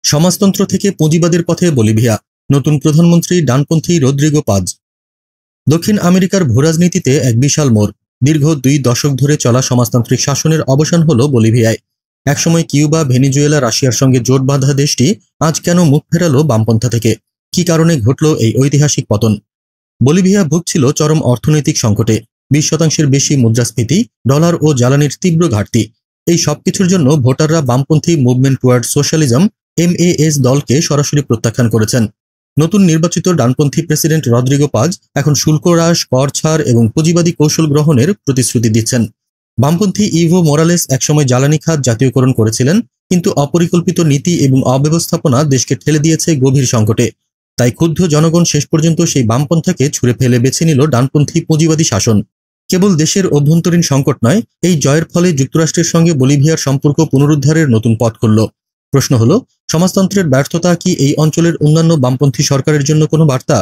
সমাজতন্ত্র থেকে পুঁজিবাদের পথে বলিভিয়া, নতুন প্রধানমন্ত্রী ডানপন্থী রদ্রিগো পাজ। দক্ষিণ আমেরিকার ভূরাজনীতিতে এক বিশাল মোড়। দীর্ঘ 2 দশক ধরে চলা সমাজতান্ত্রিক শাসনের অবসান হল বলিভিয়ায়। একসময় কিউবা, ভেনিজুয়েলা, রাশিয়ার সঙ্গে জোট বাঁধা দেশটি আজ কেন মুখ ফেরালো বামপন্থা থেকে? কি কারণে ঘটল এই ঐতিহাসিক পতন? বলিভিয়া ভুগছিল চরম অর্থনৈতিক সংকটে, 20% বেশি মুদ্রাস্ফীতি, ডলার ও জ্বালানির তীব্র ঘাটতি। এই সবকিছুর জন্য ভোটাররা বামপন্থী মুভমেন্ট টুয়ার্ড সোশ্যালিজম MAS দলকে সরাসরি প্রত্যাখ্যান করেছেন। নতুন নির্বাচিত ডানপন্থী প্রেসিডেন্ট রদ্রিগো পাজ এখন শুল্ক হ্রাস, কর ছাড় এবং পুঁজিবাদী কৌশল গ্রহণের প্রতিশ্রুতি দিচ্ছেন। বামপন্থী ইভো মোরালেস একসময় জ্বালানি খাত জাতীয়করণ করেছিলেন, কিন্তু অপরিকল্পিত নীতি এবং অব্যবস্থাপনা দেশকে ঠেলে দিয়েছে গভীর সংকটে। তাই ক্ষুব্ধ জনগণ শেষ পর্যন্ত সেই বামপন্থাকে ছুঁড়ে ফেলে বেছে নিল ডানপন্থী পুঁজিবাদী শাসন। কেবল দেশের অভ্যন্তরীণ সংকট নয়, এই জয়ের ফলে যুক্তরাষ্ট্রের সঙ্গে বলিভিয়ার সম্পর্ক পুনরুদ্ধারের নতুন পথ খুলল। প্রশ্ন হলো, সমাজতন্ত্রের ব্যর্থতা কি এই অঞ্চলের অন্যান্য বামপন্থী সরকারের জন্য কোনো বার্তা?